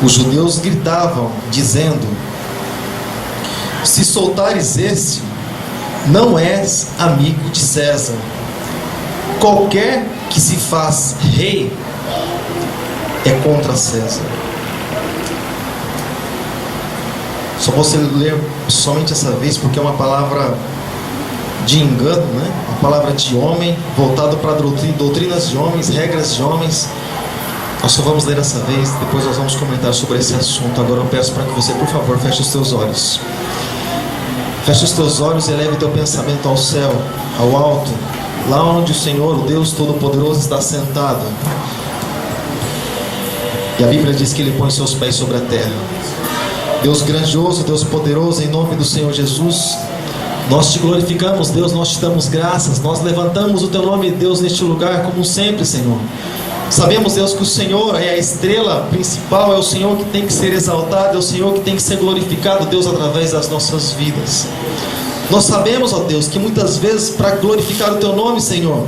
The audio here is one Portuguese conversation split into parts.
Os judeus gritavam, dizendo: se soltares este, não és amigo de César. Qualquer que se faz rei é contra César. Só você ler somente essa vez, porque é uma palavra de engano, né? Uma palavra de homem, voltado para doutrinas de homens, regras de homens. Nós só vamos ler essa vez, depois nós vamos comentar sobre esse assunto. Agora eu peço para que você, por favor, feche os teus olhos. Feche os teus olhos e eleve o teu pensamento ao céu, ao alto, lá onde o Senhor, o Deus Todo-Poderoso, está sentado. E a Bíblia diz que Ele põe seus pés sobre a terra. Deus grandioso, Deus poderoso, em nome do Senhor Jesus, nós te glorificamos, Deus, nós te damos graças, nós levantamos o teu nome, Deus, neste lugar, como sempre, Senhor. Sabemos, Deus, que o Senhor é a estrela principal, é o Senhor que tem que ser exaltado, é o Senhor que tem que ser glorificado, Deus, através das nossas vidas. Nós sabemos, ó Deus, que muitas vezes para glorificar o teu nome, Senhor,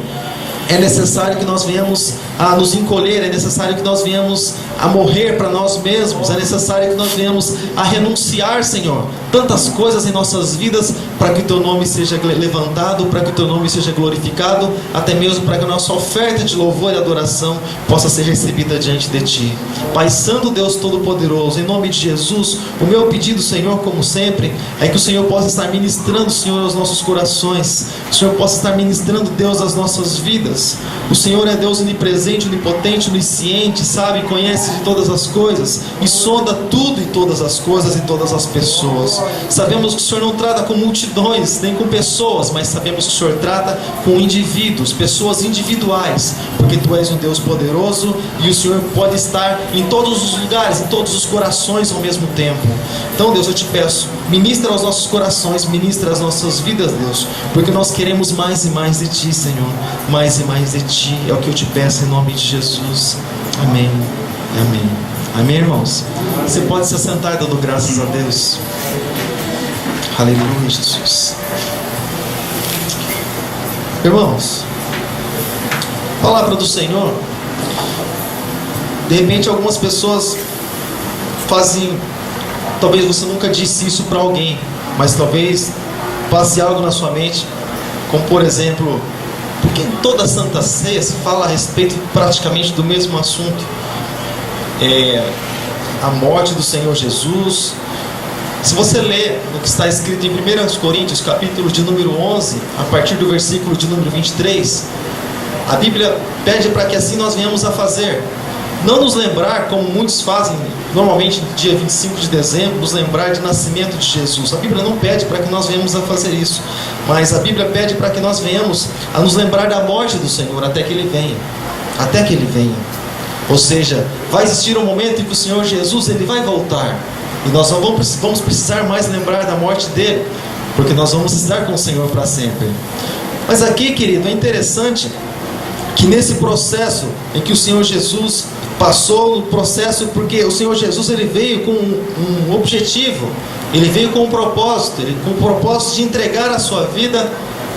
é necessário que nós venhamos a nos encolher, é necessário que nós venhamos a morrer para nós mesmos, é necessário que nós venhamos a renunciar, Senhor, tantas coisas em nossas vidas, para que o teu nome seja levantado, para que o teu nome seja glorificado, até mesmo para que a nossa oferta de louvor e adoração possa ser recebida diante de ti. Pai Santo, Deus Todo-Poderoso, em nome de Jesus, o meu pedido, Senhor, como sempre, é que o Senhor possa estar ministrando, Senhor, aos nossos corações, o Senhor possa estar ministrando, Deus, às nossas vidas. O Senhor é Deus onipresente, onipotente, onisciente, sabe, conhece de todas as coisas e sonda tudo e todas as coisas e todas as pessoas. Sabemos que o Senhor não trata com multidões, nem com pessoas, mas sabemos que o Senhor trata com indivíduos, pessoas individuais, porque Tu és um Deus poderoso e o Senhor pode estar em todos os lugares, em todos os corações ao mesmo tempo. Então, Deus, eu te peço, ministra aos nossos corações, ministra às nossas vidas, Deus, porque nós queremos mais e mais de Ti, Senhor, mais e mais de Ti, é o que eu te peço em nome de Jesus. Amém. Amém. Amém, irmãos? Você pode se assentar dando graças a Deus. Aleluia, Jesus. Irmãos, palavra do Senhor. De repente algumas pessoas fazem, talvez você nunca disse isso para alguém, mas talvez passe algo na sua mente, como por exemplo, porque em toda a Santa Ceia se fala a respeito praticamente do mesmo assunto, a morte do Senhor Jesus. Se você ler o que está escrito em 1 Coríntios, capítulo de número 11, a partir do versículo de número 23, a Bíblia pede para que assim nós venhamos a fazer. Não nos lembrar, como muitos fazem normalmente no dia 25 de dezembro, nos lembrar de nascimento de Jesus. A Bíblia não pede para que nós venhamos a fazer isso, mas a Bíblia pede para que nós venhamos a nos lembrar da morte do Senhor até que Ele venha. Até que Ele venha. Ou seja, vai existir um momento em que o Senhor Jesus Ele vai voltar, e nós não vamos precisar mais lembrar da morte dele, porque nós vamos estar com o Senhor para sempre. Mas aqui, querido, é interessante que nesse processo em que o Senhor Jesus passou no processo, porque o Senhor Jesus Ele veio com um objetivo, Ele veio com um propósito, com o propósito de entregar a sua vida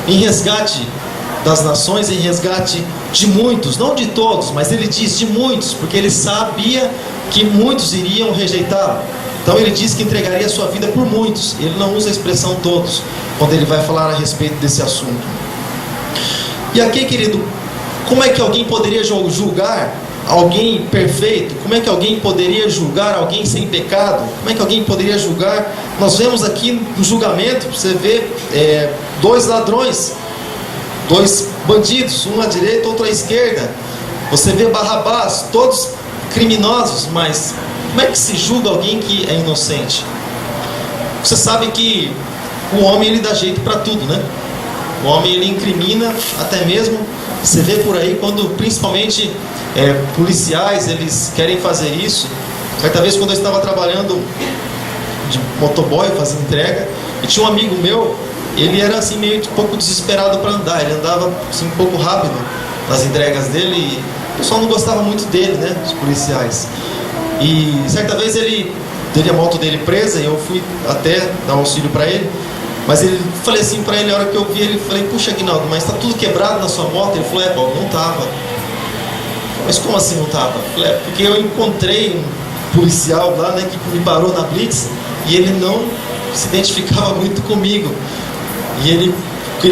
em resgate das nações, em resgate de muitos, não de todos, mas Ele diz de muitos, porque Ele sabia que muitos iriam rejeitá-lo. Então Ele diz que entregaria a sua vida por muitos. Ele não usa a expressão todos quando Ele vai falar a respeito desse assunto. E aqui, querido, como é que alguém poderia julgar alguém perfeito? Como é que alguém poderia julgar alguém sem pecado? Como é que alguém poderia julgar? Nós vemos aqui no julgamento, você vê dois ladrões, dois bandidos, um à direita, outro à esquerda. Você vê Barrabás, todos criminosos, mas como é que se julga alguém que é inocente? Você sabe que o homem ele dá jeito para tudo, né? O homem ele incrimina, até mesmo você vê por aí quando principalmente policiais eles querem fazer isso. Certa vez quando eu estava trabalhando de motoboy, fazendo entrega, e tinha um amigo meu, ele era assim meio um pouco desesperado para andar, ele andava assim um pouco rápido nas entregas dele, e o pessoal não gostava muito dele, né, os policiais. E certa vez ele teve a moto dele presa, e eu fui até dar auxílio para ele, mas ele, falei assim para ele, a hora que eu vi ele, falei, puxa Aguinaldo, mas está tudo quebrado na sua moto? Ele falou, Paulo, não estava. Mas como assim não estava? Eu falei, porque eu encontrei um policial lá, né, que me parou na blitz, e ele não se identificava muito comigo, e ele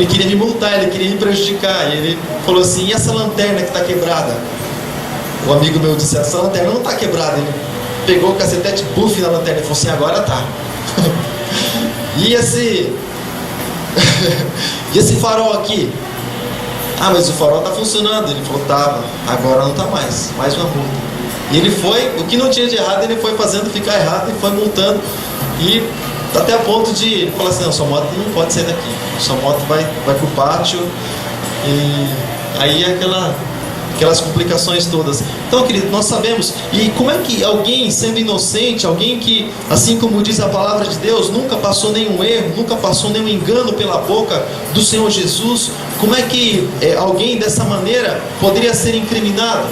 queria me multar, ele queria me prejudicar, e ele falou assim: e essa lanterna que está quebrada? O amigo meu disse: essa lanterna não está quebrada. Ele pegou o cacetete, puff na lanterna e falou assim: agora tá. E esse farol aqui? Ah, mas o farol está funcionando. Ele falou: tava, agora não está mais uma multa. E ele foi, o que não tinha de errado, ele foi fazendo ficar errado e foi multando. E até a ponto de ele falar assim: não, sua moto não pode sair daqui, sua moto vai pro pátio. E aí aquelas complicações todas. Então, querido, nós sabemos. E como é que alguém sendo inocente, alguém que, assim como diz a palavra de Deus, nunca passou nenhum erro, nunca passou nenhum engano pela boca do Senhor Jesus, como é que alguém dessa maneira poderia ser incriminado?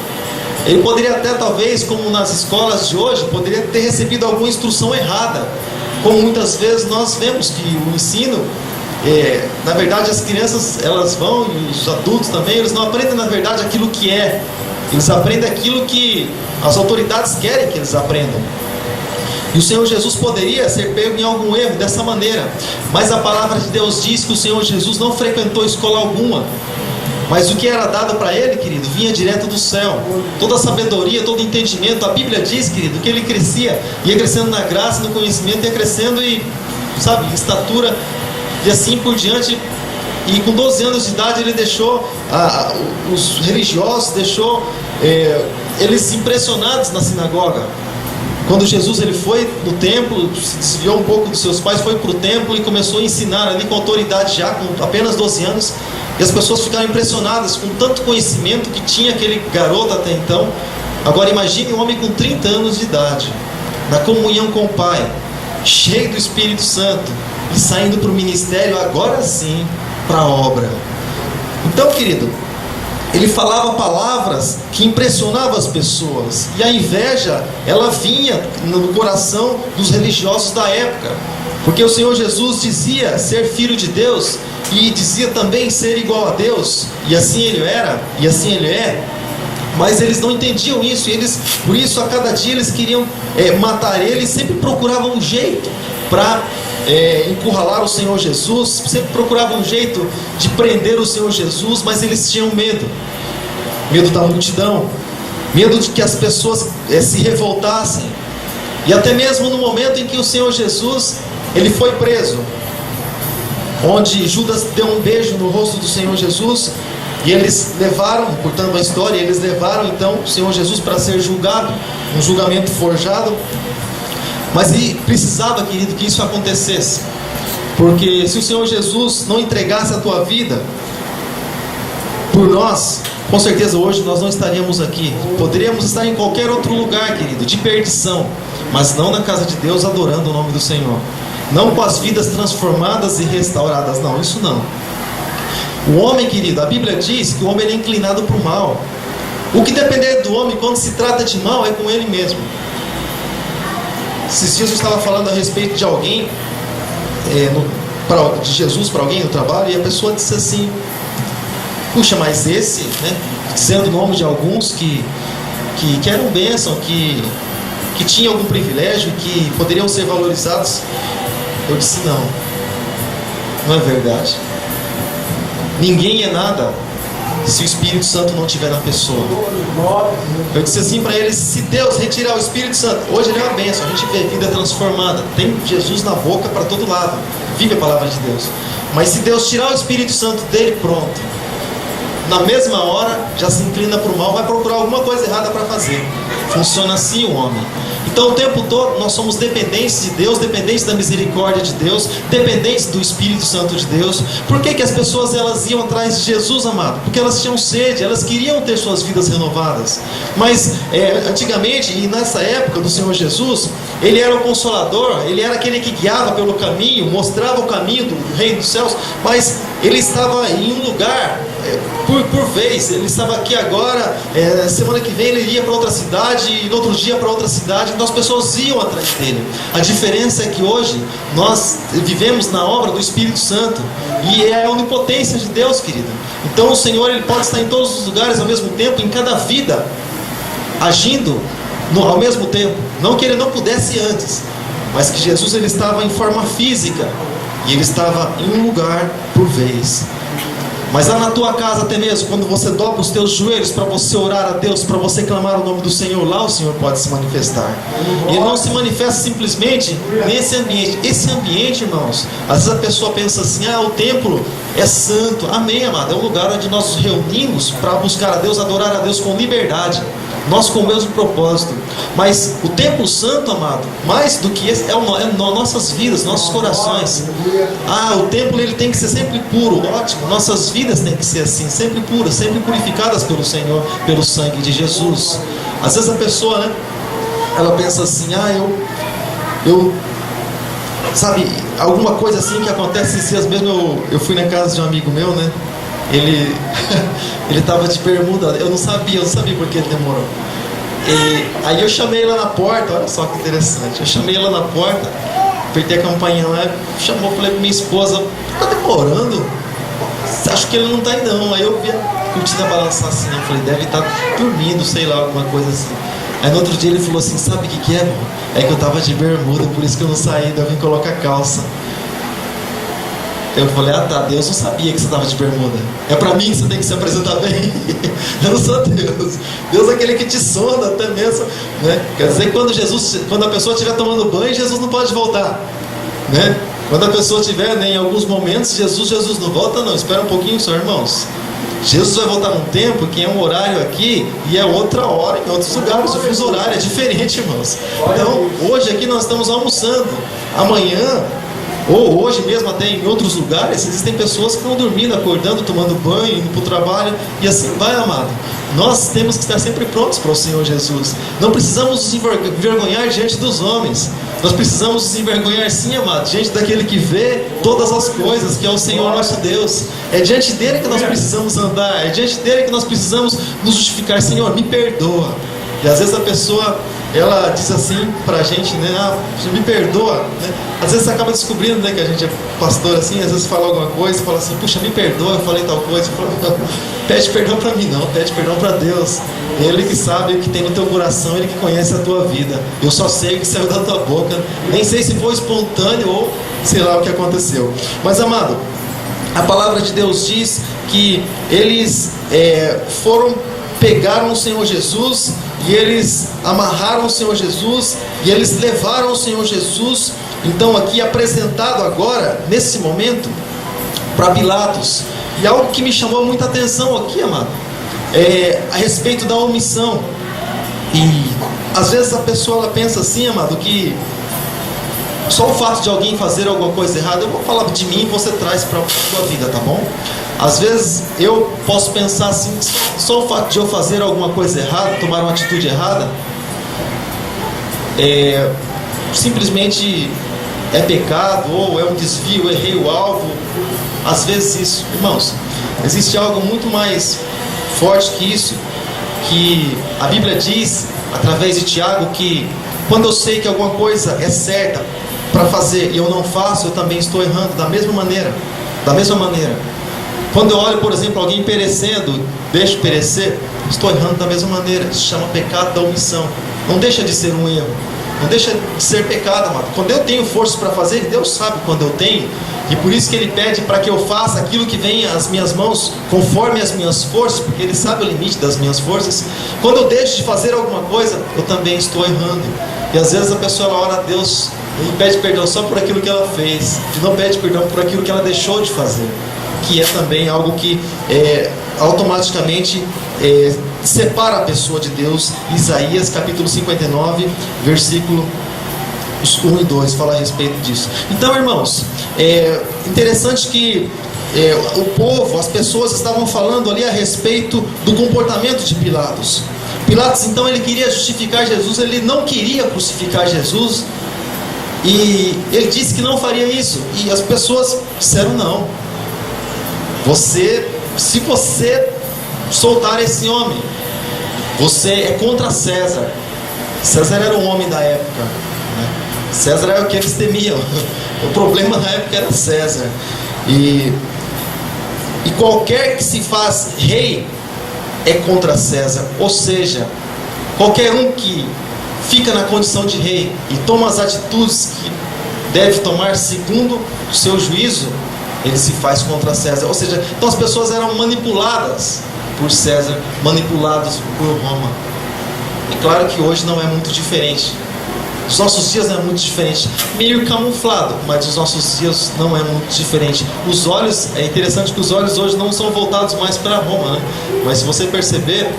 Ele poderia até, talvez, como nas escolas de hoje, poderia ter recebido alguma instrução errada, como muitas vezes nós vemos que o ensino, na verdade, as crianças, elas vão, e os adultos também, eles não aprendem na verdade aquilo que é, eles aprendem aquilo que as autoridades querem que eles aprendam. E o Senhor Jesus poderia ser pego em algum erro dessa maneira, mas a palavra de Deus diz que o Senhor Jesus não frequentou escola alguma, mas o que era dado para ele, querido, vinha direto do céu. Toda a sabedoria, todo entendimento, a Bíblia diz, querido, que ele crescia, ia crescendo na graça, no conhecimento, ia crescendo e, sabe, em estatura, e assim por diante. E com 12 anos de idade ele deixou os religiosos, deixou eles impressionados na sinagoga. Quando Jesus ele foi no templo, se desviou um pouco dos seus pais, foi para o templo e começou a ensinar ali com autoridade, já com apenas 12 anos. E as pessoas ficaram impressionadas com tanto conhecimento que tinha aquele garoto até então. Agora imagine um homem com 30 anos de idade, na comunhão com o Pai, cheio do Espírito Santo, e saindo para o ministério, agora sim, para a obra. Então, querido, ele falava palavras que impressionavam as pessoas, e a inveja, ela vinha no coração dos religiosos da época, porque o Senhor Jesus dizia ser filho de Deus, e dizia também ser igual a Deus, e assim ele era, e assim ele é. Mas eles não entendiam isso, e por isso a cada dia eles queriam matar ele, e sempre procuravam um jeito para encurralar o Senhor Jesus, sempre procuravam um jeito de prender o Senhor Jesus, mas eles tinham medo da multidão, medo de que as pessoas se revoltassem. E até mesmo no momento em que o Senhor Jesus ele foi preso, onde Judas deu um beijo no rosto do Senhor Jesus, e eles levaram, portanto a história, eles levaram então o Senhor Jesus para ser julgado, um julgamento forjado. Mas ele precisava, querido, que isso acontecesse, porque se o Senhor Jesus não entregasse a tua vida por nós, com certeza hoje nós não estaríamos aqui. Poderíamos estar em qualquer outro lugar, querido, de perdição, mas não na casa de Deus adorando o nome do Senhor, não com as vidas transformadas e restauradas, não, isso não. O homem, querido, a Bíblia diz que o homem é inclinado para o mal. O que depender do homem quando se trata de mal é com ele mesmo. Esses dias eu estava falando a respeito de alguém, de Jesus para alguém no trabalho, e a pessoa disse assim: puxa, mas esse, né, dizendo o nome de alguns que eram bênção, que tinham algum privilégio, que poderiam ser valorizados. Eu disse: não é verdade. Ninguém é nada se o Espírito Santo não estiver na pessoa. Eu disse assim para eles: se Deus retirar o Espírito Santo, hoje ele é uma bênção, a gente vê vida transformada, tem Jesus na boca para todo lado, vive a palavra de Deus. Mas se Deus tirar o Espírito Santo dele, pronto, na mesma hora já se inclina para o mal, vai procurar alguma coisa errada para fazer. Funciona assim o homem. Então o tempo todo nós somos dependentes de Deus, dependentes da misericórdia de Deus, dependentes do Espírito Santo de Deus. Por que as pessoas elas iam atrás de Jesus, amado? Porque elas tinham sede, elas queriam ter suas vidas renovadas. Mas antigamente, e nessa época do Senhor Jesus, ele era o Consolador, ele era aquele que guiava pelo caminho, mostrava o caminho do reino dos céus, mas ele estava em um lugar por vez. Ele estava aqui agora, semana que vem ele ia para outra cidade, e no outro dia para outra cidade. Então as pessoas iam atrás dele. A diferença é que hoje nós vivemos na obra do Espírito Santo, e é a onipotência de Deus, querido. Então o Senhor ele pode estar em todos os lugares ao mesmo tempo, em cada vida, agindo ao mesmo tempo. Não que ele não pudesse antes, mas que Jesus ele estava em forma física e ele estava em um lugar por vez. Mas lá na tua casa até mesmo, quando você dobra os teus joelhos para você orar a Deus, para você clamar o nome do Senhor, lá o Senhor pode se manifestar. E Ele não se manifesta simplesmente nesse ambiente. Esse ambiente, irmãos, às vezes a pessoa pensa assim, o templo é santo. Amém, amado, é um lugar onde nós nos reunimos para buscar a Deus, adorar a Deus com liberdade, nós com o mesmo propósito. Mas o templo santo, amado, mais do que esse, é nossas vidas, nossos corações. O templo ele tem que ser sempre puro, ótimo. Nossas vidas têm que ser assim, sempre puras, sempre purificadas pelo Senhor, pelo sangue de Jesus. Às vezes a pessoa, né, ela pensa assim, sabe, alguma coisa assim que acontece esses dias mesmo. Eu fui na casa de um amigo meu, né? Ele estava de bermuda. Eu não sabia porque ele demorou. Aí eu chamei ele lá na porta. Olha só que interessante. Eu chamei ele lá na porta, apertei a campainha lá, chamou, falei pra minha esposa: tá demorando? Acho que ele não tá aí não. Aí eu vi a cortina balançar assim. Eu falei: deve estar dormindo, sei lá, alguma coisa assim. Aí no outro dia ele falou assim: sabe o que é, irmão? É que eu tava de bermuda, por isso que eu não saí, eu vim colocar calça. Eu falei: tá, Deus não sabia que você estava de bermuda. É para mim que você tem que se apresentar bem. Eu não sou Deus. Deus é aquele que te sonda até mesmo, né? Quer dizer que quando a pessoa estiver tomando banho, Jesus não pode voltar, né? Quando a pessoa estiver, né, em alguns momentos, Jesus não volta não. Espera um pouquinho só, irmãos. Jesus vai voltar num tempo que é um horário aqui e é outra hora em outros lugares. O fuso horário é diferente, irmãos. Então, hoje aqui nós estamos almoçando. Amanhã, ou hoje mesmo até em outros lugares, existem pessoas que estão dormindo, acordando, tomando banho, indo para o trabalho, e assim vai, amado. Nós temos que estar sempre prontos para o Senhor Jesus. Não precisamos nos envergonhar diante dos homens. Nós precisamos nos envergonhar sim, amado, diante daquele que vê todas as coisas, que é o Senhor nosso Deus. É diante dele que nós precisamos andar, é diante dele que nós precisamos nos justificar. Senhor, me perdoa. E às vezes a pessoa, ela diz assim pra gente, né? Me perdoa, né? Às vezes você acaba descobrindo, né, que a gente é pastor assim, às vezes fala alguma coisa, fala assim: puxa, me perdoa, eu falei tal coisa. Pede perdão pra mim não, pede perdão pra Deus. Ele que sabe o que tem no teu coração, Ele que conhece a tua vida. Eu só sei o que saiu da tua boca, nem sei se foi espontâneo ou sei lá o que aconteceu. Mas, amado, a palavra de Deus diz que eles pegaram o Senhor Jesus e eles amarraram o Senhor Jesus e eles levaram o Senhor Jesus, então aqui apresentado agora, nesse momento, para Pilatos. E algo que me chamou muita atenção aqui, amado, a respeito da omissão. E às vezes a pessoa ela pensa assim, amado, que só o fato de alguém fazer alguma coisa errada, eu vou falar de mim e você traz para a sua vida, tá bom? Às vezes eu posso pensar assim: só o fato de eu fazer alguma coisa errada, tomar uma atitude errada, simplesmente é pecado, ou é um desvio, errei o alvo. Às vezes isso, irmãos, existe algo muito mais forte que isso, que a Bíblia diz, através de Tiago, que quando eu sei que alguma coisa é certa para fazer e eu não faço, eu também estou errando da mesma maneira. Da mesma maneira. Quando eu olho, por exemplo, alguém perecendo, deixo perecer, estou errando da mesma maneira. Isso se chama pecado da omissão. Não deixa de ser um erro, não deixa de ser pecado, amado. Quando eu tenho força para fazer, Deus sabe quando eu tenho, e por isso que Ele pede para que eu faça aquilo que vem às minhas mãos, conforme as minhas forças, porque Ele sabe o limite das minhas forças. Quando eu deixo de fazer alguma coisa, eu também estou errando. E às vezes a pessoa ela ora a Deus e pede perdão só por aquilo que ela fez, e não pede perdão por aquilo que ela deixou de fazer, que é também algo que automaticamente separa a pessoa de Deus. Isaías capítulo 59, versículo 1 e 2 fala a respeito disso. Então, irmãos, interessante que o povo, as pessoas estavam falando ali a respeito do comportamento de Pilatos. Pilatos, então, ele queria justificar Jesus, ele não queria crucificar Jesus, e ele disse que não faria isso, e as pessoas disseram: não, se você soltar esse homem, você é contra César. César era um homem da época, né? César era o que eles temiam. O problema na época era César. E qualquer que se faz rei é contra César. Ou seja, qualquer um que fica na condição de rei e toma as atitudes que deve tomar segundo o seu juízo, ele se faz contra César. Ou seja, então as pessoas eram manipuladas por César, manipuladas por Roma. E claro que hoje não é muito diferente. Os nossos dias não é muito diferente, meio camuflado, mas os nossos dias não é muito diferente. Os olhos, é interessante que os olhos hoje não são voltados mais para Roma, né? Mas se você perceber,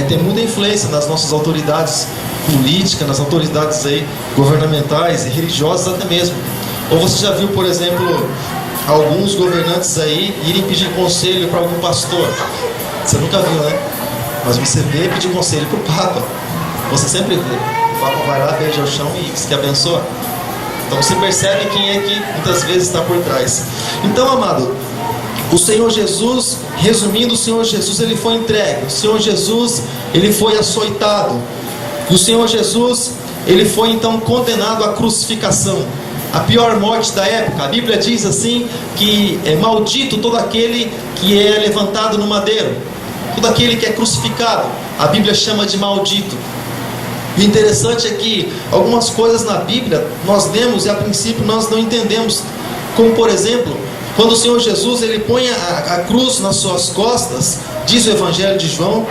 tem muita influência nas nossas autoridades políticas, nas autoridades aí governamentais e religiosas até mesmo. Ou você já viu, por exemplo, alguns governantes aí irem pedir conselho para algum pastor? Você nunca viu, né? Mas você vê pedir conselho para o Papa. Você sempre vê. O Papa vai lá, beija o chão e diz que abençoa. Então você percebe quem é que muitas vezes está por trás. Então, amado, o Senhor Jesus, resumindo, o Senhor Jesus ele foi entregue. O Senhor Jesus ele foi açoitado. E o Senhor Jesus ele foi então condenado à crucificação, a pior morte da época. A Bíblia diz assim que é maldito todo aquele que é levantado no madeiro, todo aquele que é crucificado. A Bíblia chama de maldito. O interessante é que algumas coisas na Bíblia nós lemos e a princípio nós não entendemos, como por exemplo, quando o Senhor Jesus ele põe a cruz nas suas costas, diz o Evangelho de João,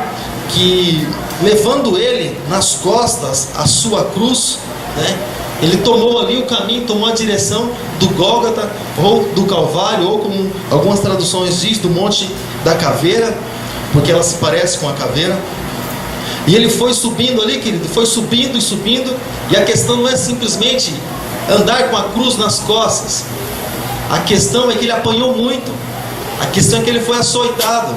que levando ele nas costas a sua cruz, né, ele tomou ali o caminho, tomou a direção do Gólgota, ou do Calvário, ou como algumas traduções diz, do Monte da Caveira, porque ela se parece com a caveira. E ele foi subindo ali, querido, foi subindo e subindo. E a questão não é simplesmente andar com a cruz nas costas. A questão é que ele apanhou muito. A questão é que ele foi açoitado.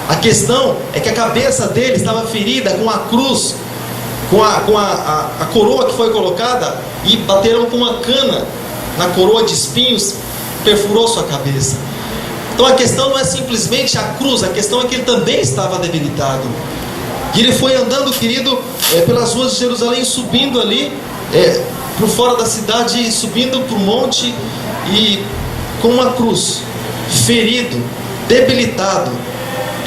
A questão é que a cabeça dele estava ferida com a cruz, com a coroa que foi colocada, e bateram com uma cana na coroa de espinhos, perfurou sua cabeça. Então a questão não é simplesmente a cruz, a questão é que ele também estava debilitado. E ele foi andando, querido, pelas ruas de Jerusalém, subindo ali, por fora da cidade, subindo para o monte, e com uma cruz, ferido, debilitado.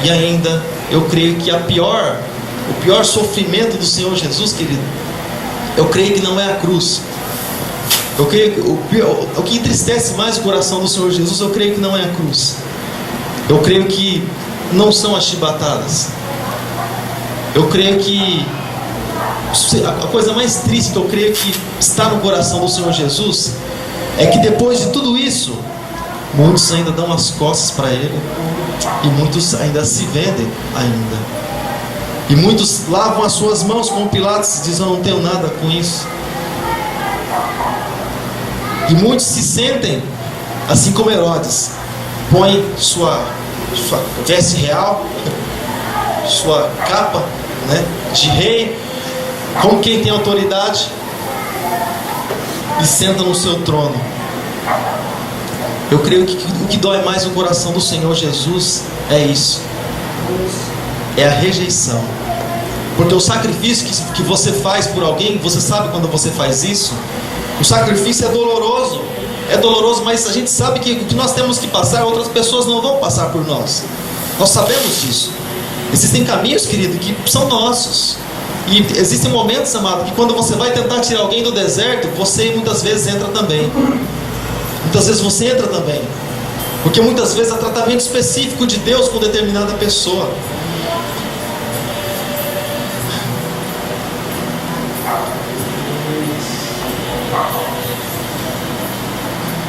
E ainda, eu creio que o pior sofrimento do Senhor Jesus, querido, eu creio que não é a cruz. Eu creio que o que entristece mais o coração do Senhor Jesus, eu creio que não é a cruz. Eu creio que não são as chibatadas. Eu creio que a coisa mais triste que eu creio que está no coração do Senhor Jesus é que depois de tudo isso, muitos ainda dão as costas para Ele, e muitos ainda se vendem ainda, e muitos lavam as suas mãos com Pilatos e dizem: eu não tenho nada com isso. E muitos se sentem assim como Herodes, põe sua veste real, sua capa, né, de rei, como quem tem autoridade, e senta no seu trono. Eu creio que o que dói mais no coração do Senhor Jesus é isso, é a rejeição. Porque o sacrifício que você faz por alguém, você sabe quando você faz isso, o sacrifício é doloroso, mas a gente sabe que o que nós temos que passar, outras pessoas não vão passar por nós. Nós sabemos disso. Existem caminhos, querido, que são nossos. E existem momentos, amado, que quando você vai tentar tirar alguém do deserto, você muitas vezes entra também. Muitas vezes você entra também. Porque muitas vezes há tratamento específico de Deus com determinada pessoa.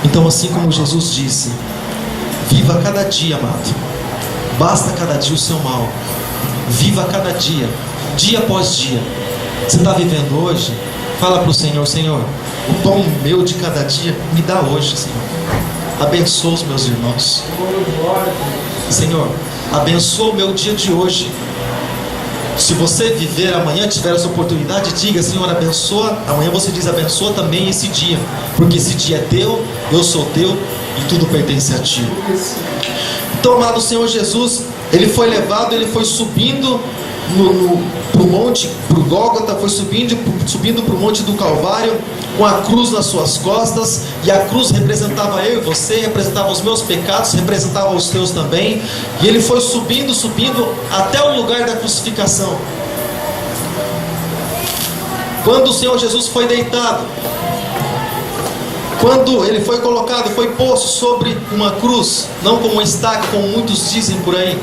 Então, assim como Jesus disse, viva cada dia, amado. Basta cada dia o seu mal. Viva cada dia, dia após dia. Você está vivendo hoje? Fala para o Senhor: Senhor, o pão meu de cada dia me dá hoje, Senhor. Abençoa os meus irmãos. Senhor, abençoa o meu dia de hoje. Se você viver amanhã, tiver essa oportunidade, diga: Senhor, abençoa. Amanhã você diz: abençoa também esse dia, porque esse dia é teu, eu sou teu e tudo pertence a ti. Então, amado, o Senhor Jesus, ele foi levado, ele foi subindo para o monte, para o Gólgota, foi subindo para o monte do Calvário, com a cruz nas suas costas, e a cruz representava eu e você, representava os meus pecados, representava os teus também, e ele foi subindo até o lugar da crucificação. Quando o Senhor Jesus foi deitado, quando ele foi colocado, foi posto sobre uma cruz, não como uma estaca, como muitos dizem por aí.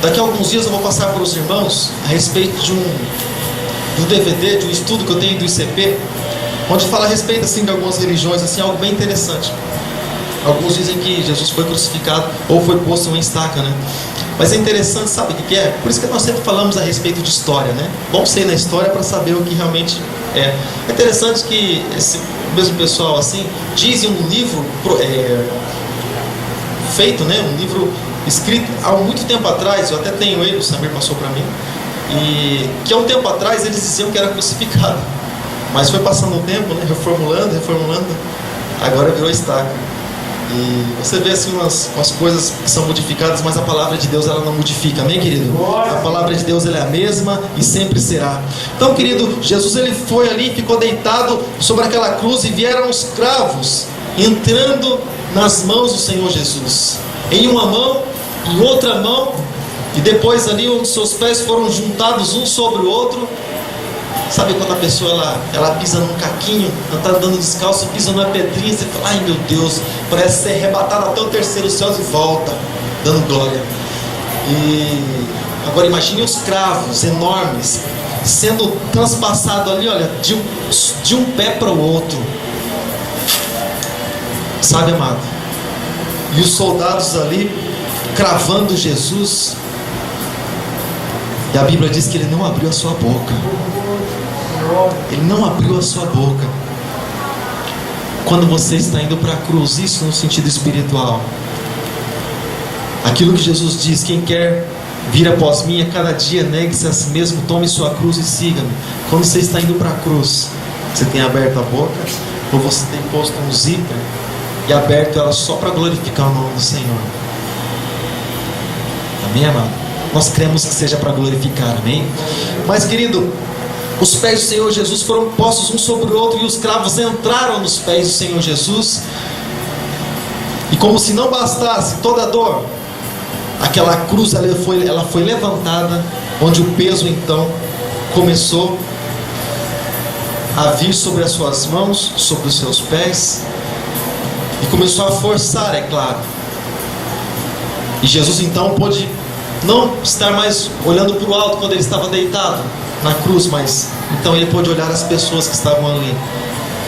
Daqui a alguns dias eu vou passar para os irmãos a respeito de um DVD, de um estudo que eu tenho do ICP, onde fala a respeito assim, de algumas religiões, assim, algo bem interessante. Alguns dizem que Jesus foi crucificado ou foi posto em uma estaca, né? Mas é interessante, sabe o que é? Por isso que nós sempre falamos a respeito de história, né? Bom ser na história para saber o que realmente é. É interessante que esse mesmo pessoal assim diz em um livro feito, né? Um livro escrito há muito tempo atrás, eu até tenho ele, o Samir passou para mim, e que há um tempo atrás eles diziam que era crucificado, mas foi passando o tempo, né? Reformulando, agora virou estaca. E você vê assim umas coisas que são modificadas, mas a palavra de Deus ela não modifica, amém, querido? A palavra de Deus ela é a mesma e sempre será. Então, querido, Jesus ele foi ali, ficou deitado sobre aquela cruz e vieram os cravos entrando nas mãos do Senhor Jesus, em uma mão, em outra mão, e depois ali os seus pés foram juntados um sobre o outro. Sabe quando a pessoa ela pisa num caquinho, ela está andando descalço, pisa numa pedrinha, você fala, ai meu Deus, parece ser arrebatado até o terceiro céu e volta, dando glória. E agora imagine os cravos enormes, sendo transpassado ali, olha, de um pé para o outro. Sabe, amado? E os soldados ali, cravando Jesus, e a Bíblia diz que ele não abriu a sua boca. Ele não abriu a sua boca. Quando você está indo para a cruz, isso no sentido espiritual, aquilo que Jesus diz, quem quer vir após mim, a cada dia negue-se a si mesmo, tome sua cruz e siga-me. Quando você está indo para a cruz, você tem aberto a boca, ou você tem posto um zíper e aberto ela só para glorificar o nome do Senhor? Amém, amado? Nós cremos que seja para glorificar, amém? Mas, querido, os pés do Senhor Jesus foram postos um sobre o outro e os cravos entraram nos pés do Senhor Jesus. E como se não bastasse toda a dor, aquela cruz ela foi levantada, onde o peso então começou a vir sobre as suas mãos, sobre os seus pés, e começou a forçar, é claro. E Jesus então pôde não estar mais olhando para o alto quando ele estava deitado na cruz, mas então ele pôde olhar as pessoas que estavam ali,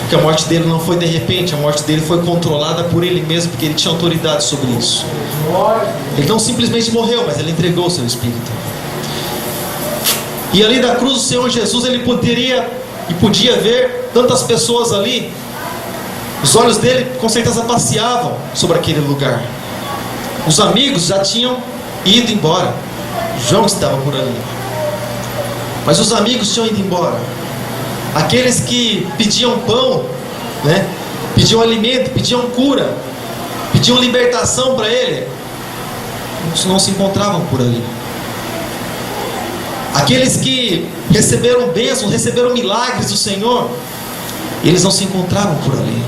porque a morte dele não foi de repente, a morte dele foi controlada por ele mesmo, porque ele tinha autoridade sobre isso. Ele não simplesmente morreu, mas ele entregou o seu espírito. E ali da cruz do Senhor Jesus, ele podia ver tantas pessoas ali. Os olhos dele com certeza passeavam sobre aquele lugar. Os amigos já tinham ido embora, João estava por ali, mas os amigos tinham ido embora. Aqueles que pediam pão, né? Pediam alimento, pediam cura, pediam libertação para ele, não se encontravam por ali. Aqueles que receberam bênçãos, receberam milagres do Senhor, eles não se encontravam por ali.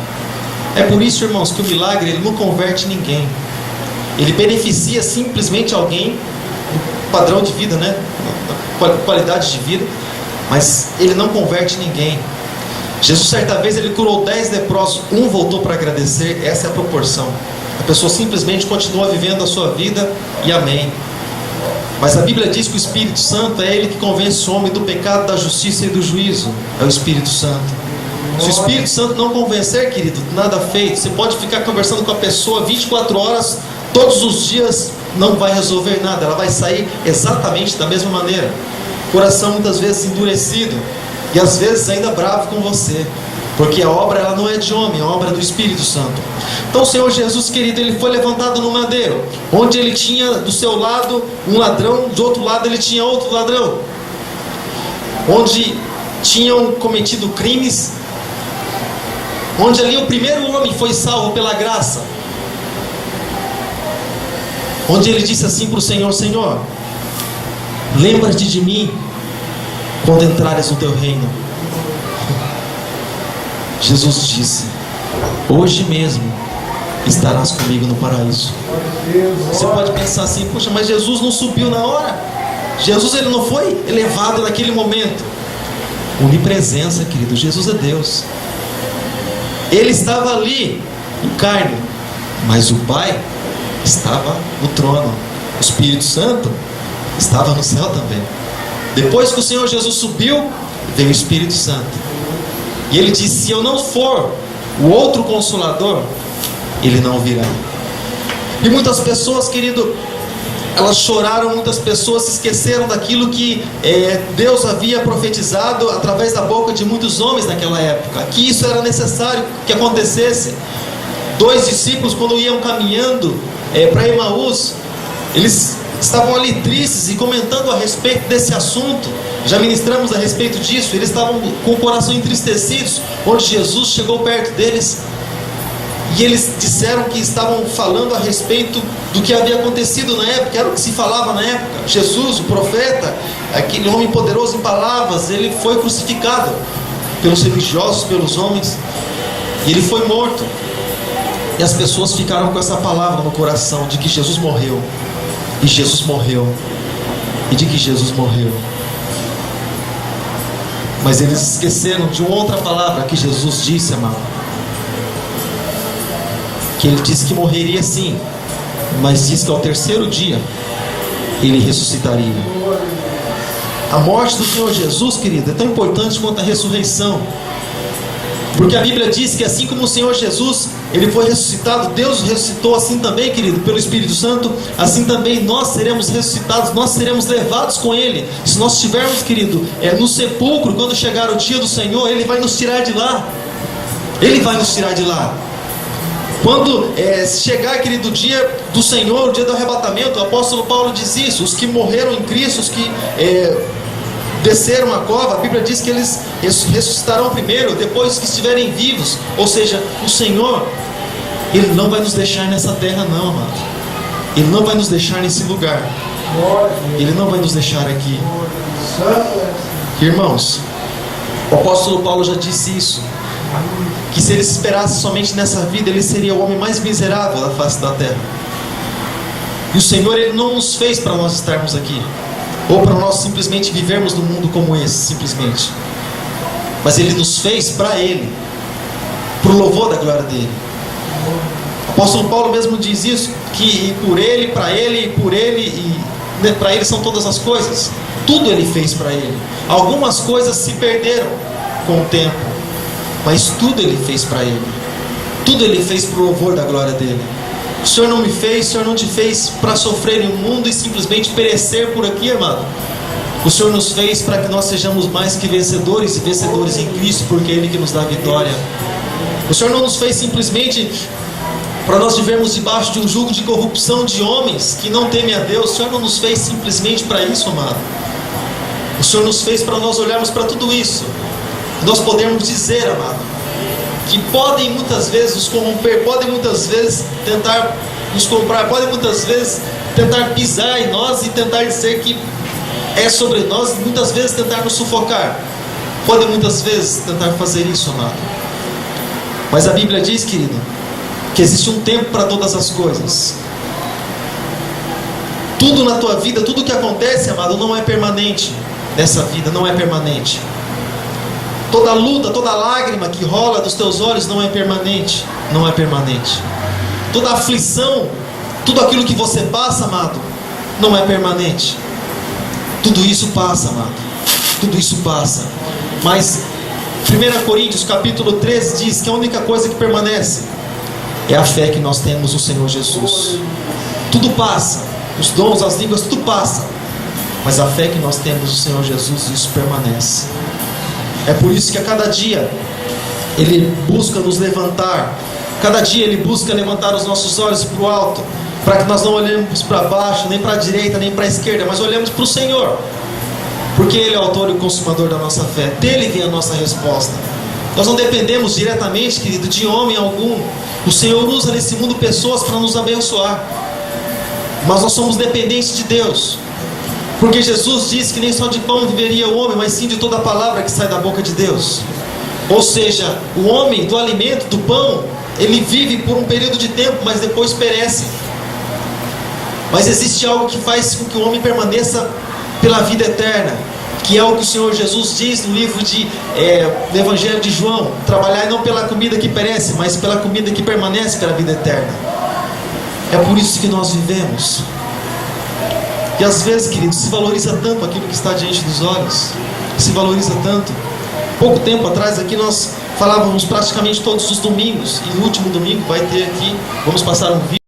É por isso, irmãos, que o milagre ele não converte ninguém. Ele beneficia simplesmente alguém no padrão de vida, né? Qualidade de vida, mas ele não converte ninguém. Jesus certa vez ele curou 10 leprosos, um voltou para agradecer. Essa é a proporção. A pessoa simplesmente continua vivendo a sua vida e amém. Mas a Bíblia diz que o Espírito Santo é ele que convence o homem do pecado, da justiça e do juízo. É o Espírito Santo. Se o Espírito Santo não convencer, querido, nada feito. Você pode ficar conversando com a pessoa 24 horas, todos os dias, não vai resolver nada. Ela vai sair exatamente da mesma maneira. Coração muitas vezes endurecido, e às vezes ainda bravo com você, porque a obra ela não é de homem, a obra é do Espírito Santo. Então o Senhor Jesus, querido, ele foi levantado no madeiro, onde ele tinha do seu lado um ladrão, do outro lado ele tinha outro ladrão, onde tinham cometido crimes, onde ali o primeiro homem foi salvo pela graça, onde ele disse assim para o Senhor: Senhor, lembra-te de mim quando entrares no teu reino. Jesus disse: hoje mesmo estarás comigo no paraíso. Você pode pensar assim: poxa, mas Jesus não subiu na hora? Jesus ele não foi elevado naquele momento? Onipresença, querido. Jesus é Deus. Ele estava ali em carne, mas o Pai estava no trono. O Espírito Santo estava no céu também. Depois que o Senhor Jesus subiu, veio o Espírito Santo. E ele disse: se eu não for o outro Consolador, ele não virá. E muitas pessoas, querido, elas choraram, muitas pessoas se esqueceram daquilo que Deus havia profetizado através da boca de muitos homens naquela época, que isso era necessário que acontecesse. 2 discípulos, quando iam caminhando para Emaús, eles estavam ali tristes e comentando a respeito desse assunto. Já ministramos a respeito disso. Eles estavam com o coração entristecidos, onde Jesus chegou perto deles, e eles disseram que estavam falando a respeito do que havia acontecido na época. Era o que se falava na época. Jesus, o profeta, aquele homem poderoso em palavras, ele foi crucificado pelos religiosos, pelos homens, e ele foi morto. E as pessoas ficaram com essa palavra no coração, de que Jesus morreu, e Jesus morreu, e de que Jesus morreu. Mas eles esqueceram de uma outra palavra que Jesus disse, amado. Que ele disse que morreria sim, mas disse que ao terceiro dia ele ressuscitaria. A morte do Senhor Jesus, querido, é tão importante quanto a ressurreição. Porque a Bíblia diz que assim como o Senhor Jesus, ele foi ressuscitado, Deus ressuscitou assim também, querido, pelo Espírito Santo. Assim também nós seremos ressuscitados, nós seremos levados com Ele. Se nós estivermos, querido, no sepulcro, quando chegar o dia do Senhor, Ele vai nos tirar de lá. Ele vai nos tirar de lá. Quando chegar, querido, o dia do Senhor, o dia do arrebatamento, o apóstolo Paulo diz isso: os que morreram em Cristo, os que desceram a cova, a Bíblia diz que eles ressuscitarão primeiro, depois os que estiverem vivos. Ou seja, o Senhor, Ele não vai nos deixar nessa terra não, amado. Ele não vai nos deixar nesse lugar. Ele não vai nos deixar aqui. Irmãos, o apóstolo Paulo já disse isso, que se ele esperasse somente nessa vida, ele seria o homem mais miserável da face da terra. E o Senhor, Ele não nos fez para nós estarmos aqui, ou para nós simplesmente vivermos num mundo como esse, simplesmente. Mas Ele nos fez para Ele, para o louvor da glória dEle. O apóstolo Paulo mesmo diz isso, que por Ele, para Ele, e por Ele, e para Ele são todas as coisas. Tudo Ele fez para Ele. Algumas coisas se perderam com o tempo, mas tudo Ele fez para Ele. Tudo Ele fez para o louvor da glória dEle. O Senhor não me fez, o Senhor não te fez para sofrer em um mundo e simplesmente perecer por aqui, amado. O Senhor nos fez para que nós sejamos mais que vencedores, e vencedores em Cristo, porque é Ele que nos dá a vitória. O Senhor não nos fez simplesmente para nós vivermos debaixo de um jugo de corrupção de homens que não temem a Deus. O Senhor não nos fez simplesmente para isso, amado. O Senhor nos fez para nós olharmos para tudo isso, nós podemos dizer, amado, que podem muitas vezes nos corromper, podem muitas vezes tentar nos comprar, podem muitas vezes tentar pisar em nós e tentar dizer que é sobre nós, e muitas vezes tentar nos sufocar, podem muitas vezes tentar fazer isso, amado. Mas a Bíblia diz, querido, que existe um tempo para todas as coisas. Tudo na tua vida, tudo que acontece, amado, não é permanente. Nessa vida não é permanente. Toda luta, toda lágrima que rola dos teus olhos não é permanente. Não é permanente. Toda aflição, tudo aquilo que você passa, amado, não é permanente. Tudo isso passa, amado. Tudo isso passa. Mas 1 Coríntios capítulo 13 diz que a única coisa que permanece é a fé que nós temos no Senhor Jesus. Tudo passa. Os dons, as línguas, tudo passa. Mas a fé que nós temos no Senhor Jesus, isso permanece. É por isso que a cada dia Ele busca nos levantar. Cada dia Ele busca levantar os nossos olhos para o alto, para que nós não olhemos para baixo, nem para a direita, nem para a esquerda, mas olhemos para o Senhor, porque Ele é o autor e o consumador da nossa fé. Dele vem a nossa resposta. Nós não dependemos diretamente, querido, de homem algum. O Senhor usa nesse mundo pessoas para nos abençoar, mas nós somos dependentes de Deus, porque Jesus disse que nem só de pão viveria o homem, mas sim de toda a palavra que sai da boca de Deus. Ou seja, o homem do alimento, do pão, ele vive por um período de tempo, mas depois perece. Mas existe algo que faz com que o homem permaneça pela vida eterna, que é o que o Senhor Jesus diz no livro do Evangelho de João: trabalhar não pela comida que perece, mas pela comida que permanece para a vida eterna. É por isso que nós vivemos. E às vezes, queridos, se valoriza tanto aquilo que está diante dos olhos, se valoriza tanto. Pouco tempo atrás aqui nós falávamos praticamente todos os domingos, e no último domingo vai ter aqui, vamos passar um vídeo